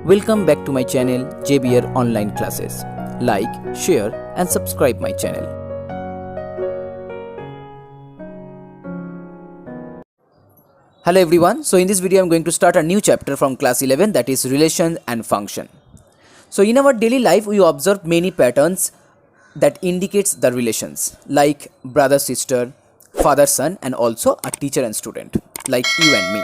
Welcome back to my channel JBR Online Classes. Like, share and subscribe my channel. Hello everyone. So in this video I'm going to start a new chapter from class 11, that is relation and function. So in our daily life we observe many patterns that indicates the relations like brother sister, father son, and also a teacher and student like you and me.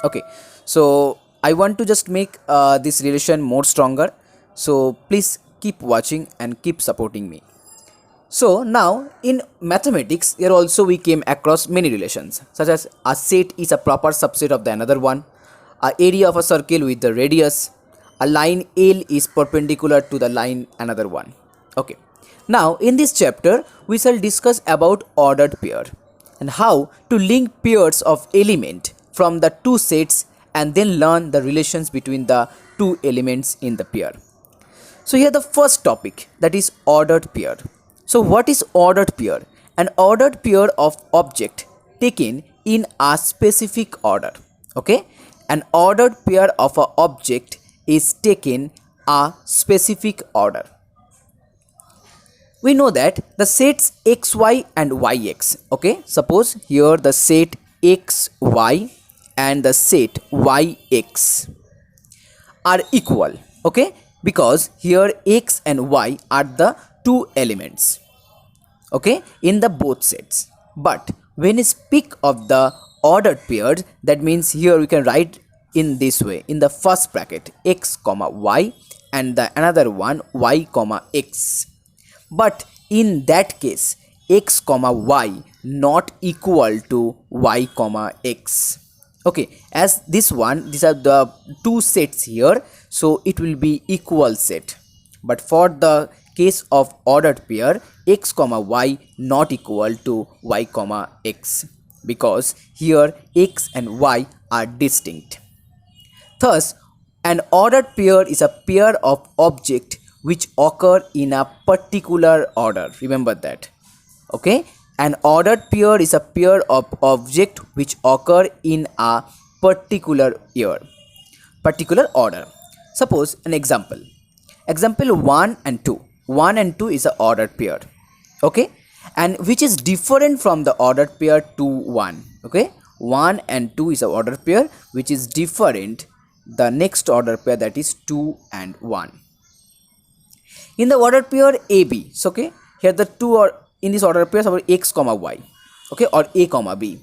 Okay, so I want to just make this relation more stronger, so please keep watching and keep supporting me. So now in mathematics here also we came across many relations, such as a set is a proper subset of the another one, a area of a circle with the radius, a line L is perpendicular to the line another one. Okay, now in this chapter we shall discuss about ordered pair and how to link pairs of element from the two sets and then learn the relations between the two elements in the pair. So here the first topic, that is ordered pair. So what is ordered pair? An ordered pair of object taken in a specific order. Okay, an ordered pair of a object is taken a specific order. We know that the sets xy and yx, okay, suppose here the set xy and the set yx are equal, okay, because here x and y are the two elements, okay, in the both sets. But when we speak of the ordered pairs, that means here we can write in this way, in the first bracket x comma y and the another one y comma x. But in that case x comma y not equal to y comma x. Okay, as this one, these are the two sets here, so it will be equal set. But for the case of ordered pair, x comma y not equal to y comma x, because here x and y are distinct. Thus an ordered pair is a pair of object which occur in a particular order. Remember that. Okay, an ordered pair is a pair of object which occur in a particular order. Suppose an example 1 and 2. 1 and 2 is a ordered pair, okay, and which is different from the ordered pair 2 1. Okay, 1 and 2 is a ordered pair which is different the next ordered pair, that is 2 and 1. In the ordered pair AB, so okay, here the two are in this ordered pair of x comma y, okay, or a comma b.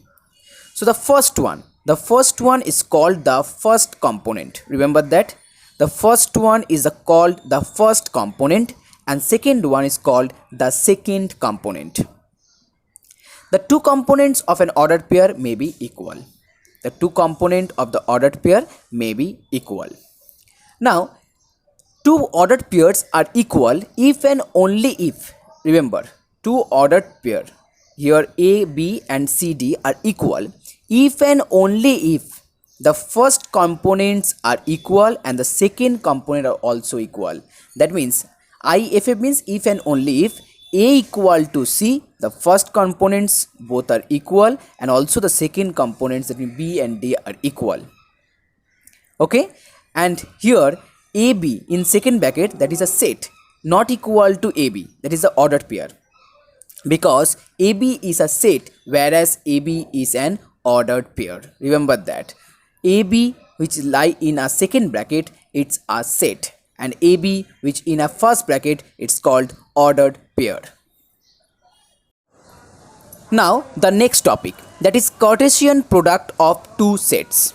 So the first one is called the first component. Remember that the first one is called the first component and second one is called the second component. The two components of an ordered pair may be equal. The two components of the ordered pair may be equal. Now two ordered pairs are equal if and only if, remember, two ordered pair here A, B and C, D are equal if and only if the first components are equal and the second component are also equal. That means if means if and only if A equal to C, the first components both are equal and also the second components, that means B and D, are equal. Okay, and here AB in second bracket, that is a set not equal to AB, that is the ordered pair, because AB is a set whereas AB is an ordered pair. Remember that AB which lie in a second bracket, it's a set, and AB which in a first bracket, it's called ordered pair. Now the next topic, that is Cartesian product of two sets.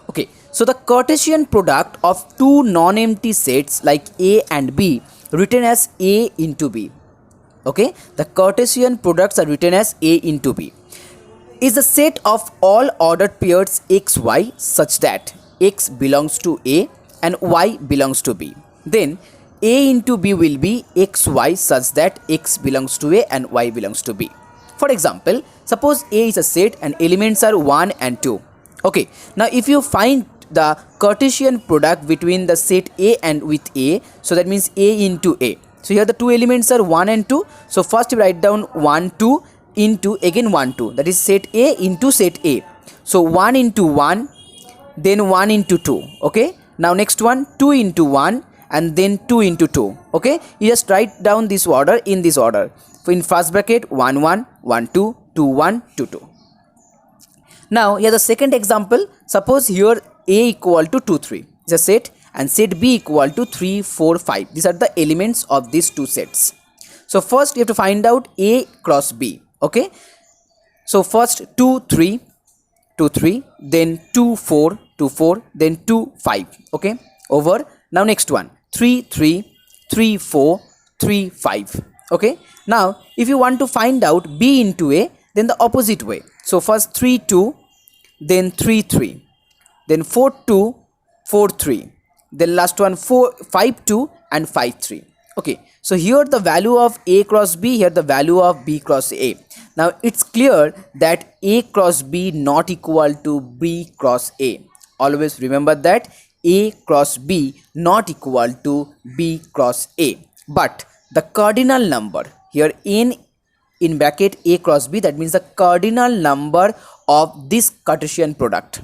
Okay, so the Cartesian product of two non-empty sets like A and B written as A into B. Okay, the Cartesian products are written as A into B is the set of all ordered pairs xy such that x belongs to A and y belongs to B. Then A into B will be xy such that x belongs to A and y belongs to B. For example, suppose A is a set and elements are 1 and 2. Okay, now if you find the Cartesian product between the set A and with A, so that means A into A. So here the two elements are 1 and 2. So first you write down 1 2 into again 1 2, that is set A into set A. So 1 into 1, then 1 into 2, okay, Now next one, 2 into 1 and then 2 into 2. Okay, you just write down this order in this order. So in first bracket 1 1 1 2 2 1 2 2. Now here the second example, suppose here A equal to 2 3 is a set and set B equal to 3 4 5. These are the elements of these two sets. So first you have to find out A cross B. Okay, so first 2 3 2 3, then 2 4 2 4, then 2 5. Okay, over. Now next one, 3 3 3 4 3 5. Okay, now if you want to find out B into A, then the opposite way. So first 3 2, then 3 3, then 4 2 4 3, then last one 4 5 2 and 5 3. Okay, so here the value of A cross B, here the value of B cross A. Now it's clear that A cross B not equal to B cross A. Always remember that A cross B not equal to B cross A. But the cardinal number here in bracket A cross B, that means the cardinal number of this Cartesian product.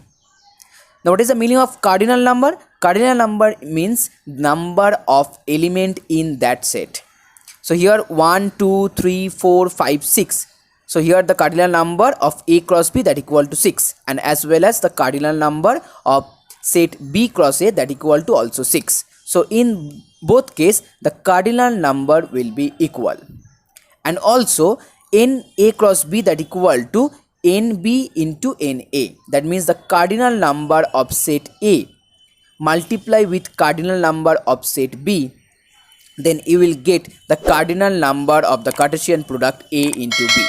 Now what is the meaning of cardinal number? Cardinal number means number of element in that set. So here 1 2 3 4 5 6. So here the cardinal number of A cross B that equal to 6, and as well as the cardinal number of set B cross A that equal to also 6. So in both case the cardinal number will be equal, and also n A cross B that equal to NB into NA. That means the cardinal number of set A multiply with cardinal number of set B, then you will get the cardinal number of the Cartesian product A into B.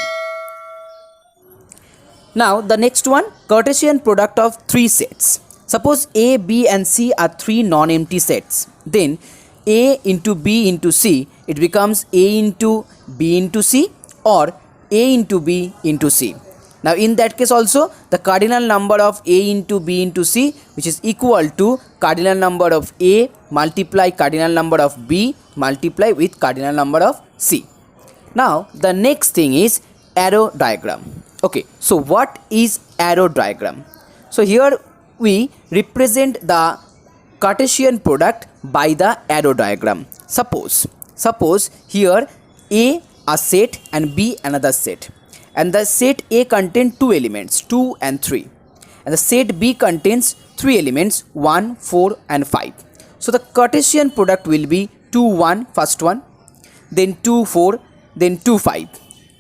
Now the next one, Cartesian product of three sets. Suppose A, B and C are three non-empty sets. Then A into B into C, it becomes A into B into C or A into B into C. Now in that case also the cardinal number of A into B into C, which is equal to cardinal number of A multiply cardinal number of B multiply with cardinal number of C. Now the next thing is arrow diagram. Okay, so what is arrow diagram? So here we represent the Cartesian product by the arrow diagram. Suppose here A a set and B another set, and the set A contains two elements 2 and 3, and the set B contains three elements 1 4 and 5. So the Cartesian product will be 2 1 first one, then 2 4, then 2 5,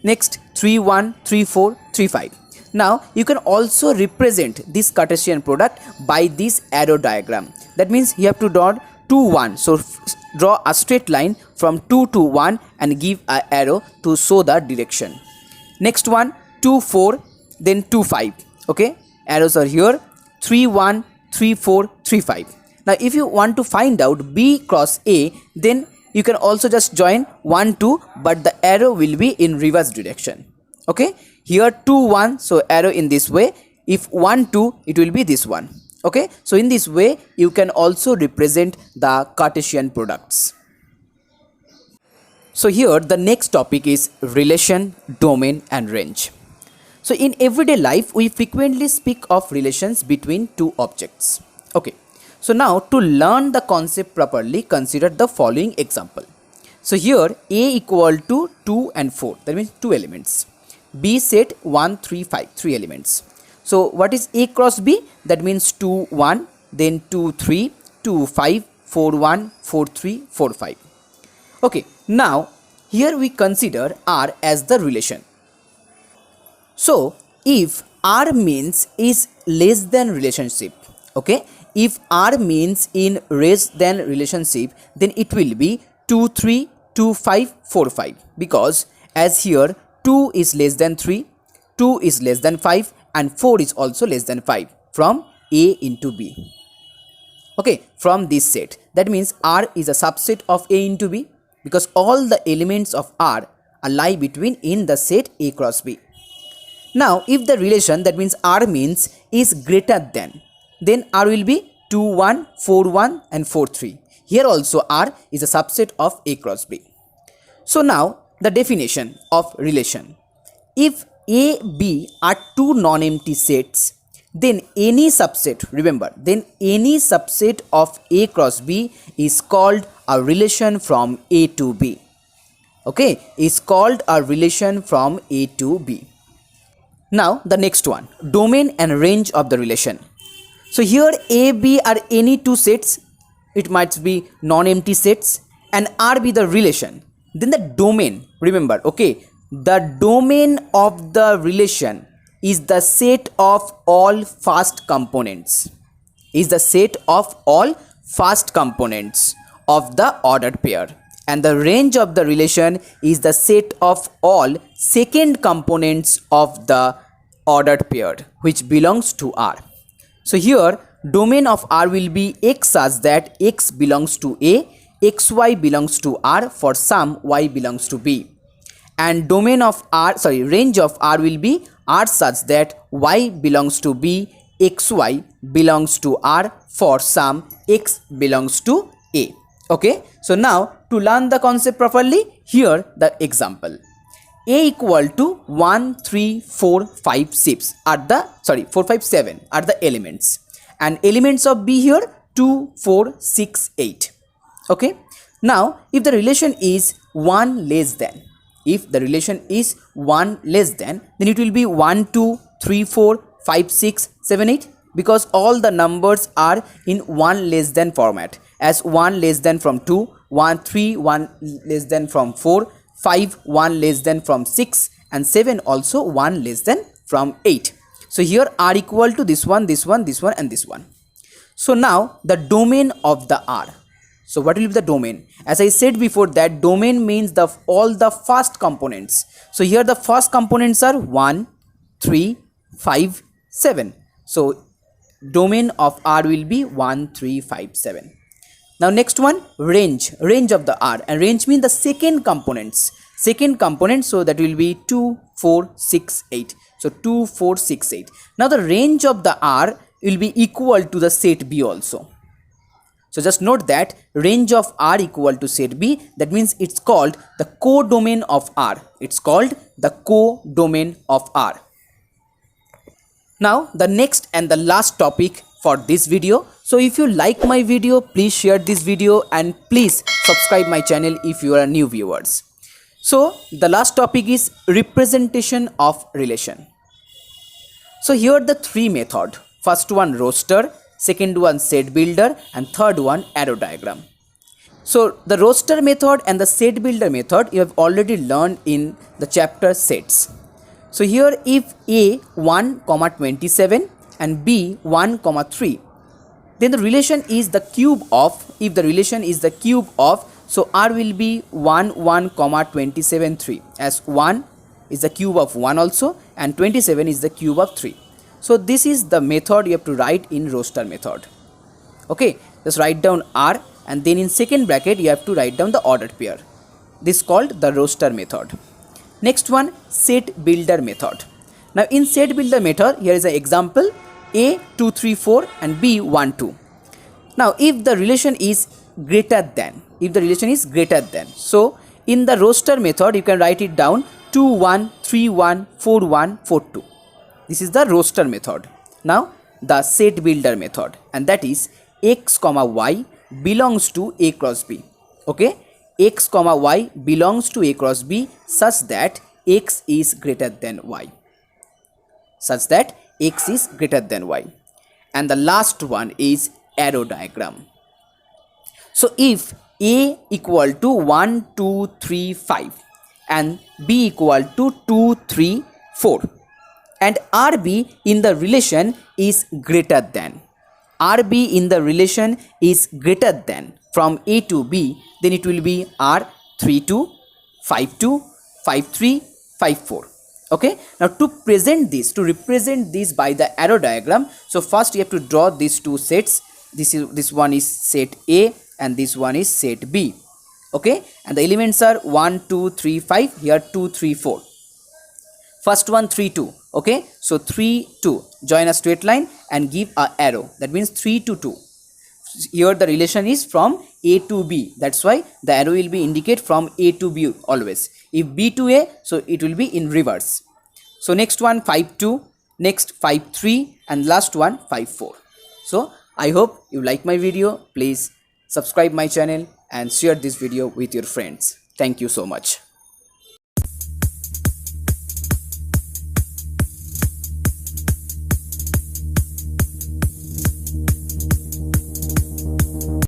next 3 1 3 4 3 5. Now you can also represent this Cartesian product by this arrow diagram. That means you have to draw 2 1. So draw a straight line from 2 to 1 and give an arrow to show the direction. Next one 2 4, then 2 5. Okay, arrows are here 3 1 3 4 3 5. Now if you want to find out B cross A, then you can also just join 1 2, but the arrow will be in reverse direction. Okay, here 2 1, so arrow in this way. If 1 2, it will be this one. Okay, so in this way you can also represent the Cartesian products. So here the next topic is relation, domain and range. So in everyday life we frequently speak of relations between two objects. Okay, so now to learn the concept properly, consider the following example. So here A equal to 2 and 4, that means two elements. B set 1 3 5, three elements. So what is A cross B? That means 2 1, then 2 3 2 5 4 1 4 3 4 5. Okay, now here we consider R as the relation. So if R means is less than relationship, okay, if R means in less than relationship, then it will be 2 3 2 5 4 5, because as here 2 is less than 3, 2 is less than 5 and 4 is also less than 5 from A into B. Okay, from this set, that means R is a subset of A into B, because all the elements of R lie between in the set A cross B. Now if the relation, that means R means is greater than, then R will be 2 1 4 1 and 4 3. Here also R is a subset of A cross B. So now the definition of relation. If A, B are two non-empty sets, then any subset, remember, then any subset of A cross B is called a relation from A to B. Okay, is called a relation from A to B. Now the next one, domain and range of the relation. So here A, B are any two sets, it might be non-empty sets, and R be the relation. Then the domain, remember, okay, the domain of the relation is the set of all first components, is the set of all first components of the ordered pair, and the range of the relation is the set of all second components of the ordered pair which belongs to R. So here domain of R will be X such that X belongs to A, XY belongs to R for some Y belongs to B, and domain of R, range of R will be R such that Y belongs to B, XY belongs to R for some X belongs to A. Okay, so now to learn the concept properly, here the example. A equal to 1, 3, 4, 5, 6 are the 4, 5, 7 are the elements, and elements of B here 2, 4, 6, 8. Okay, now if the relation is 1 less than, if the relation is 1 less than, then it will be 1, 2, 3, 4, 5, 6, 7, 8, because all the numbers are in 1 less than format, as 1 less than from 2, 1, 3, 1 less than from 4, 5, 1 less than from 6, and 7 also 1 less than from 8. So here R equal to this one, this one, this one, and this one. So now the domain of the R. So what will be the domain? As I said before, that domain means the all the first components. So here the first components are 1, 3, 5, 7. So domain of R will be 1, 3, 5, 7. Now next one, range of the R, and range means the second components, so that will be 2, 4, 6, 8. So 2, 4, 6, 8. Now the range of the R will be equal to the set B also. So just note that range of R equal to set B, that means it's called the codomain of R. It's called the codomain of R. Now the next and the last topic for this video. So if you like my video, please share this video and please subscribe my channel if you are new viewers. So the last topic is representation of relation. So here are the three method. First one roster, second one set builder, and third one arrow diagram. So the roster method and the set builder method you have already learned in the chapter sets. So here if A 1, 27 and B 1, 3, then the relation is the cube of, if the relation is the cube of, so R will be 1, 1, 27, 3, as 1 is the cube of 1 also, and 27 is the cube of 3. So this is the method you have to write in roster method. Okay, just write down R, and then in second bracket you have to write down the ordered pair. This is called the roster method. Next one, set builder method. Now in set builder method, here is an example, A 2, 3, 4 and B 1, 2. Now if the relation is greater than, so in the roster method you can write it down 2, 1, 3, 1, 4, 1, 4, 2. This is the roster method. Now the set builder method, and that is x comma y belongs to A cross B. Okay, x comma y belongs to A cross B such that x is greater than y. And the last one is arrow diagram. So if A equal to 1, 2, 3, 5 and B equal to 2, 3, 4 and RB in the relation is greater than, from A to B, then it will be R 3, 2, 5, 2, 5, 3, 5, 4. Okay, now to represent this by the arrow diagram, so first you have to draw these two sets. This one is set A and this one is set B. Okay, and the elements are 1, 2, 3, 5, here 2, 3, 4. First one 3, 2. Okay, so 3, 2, join a straight line and give a arrow, that means 3 to 2. Here the relation is from A to B, that's why the arrow will be indicate from A to B always. If B to A, so it will be in reverse. So next one 5, 2, next 5 3, and last one 5 4. So I hope you like my video. Please subscribe my channel and share this video with your friends. Thank you so much.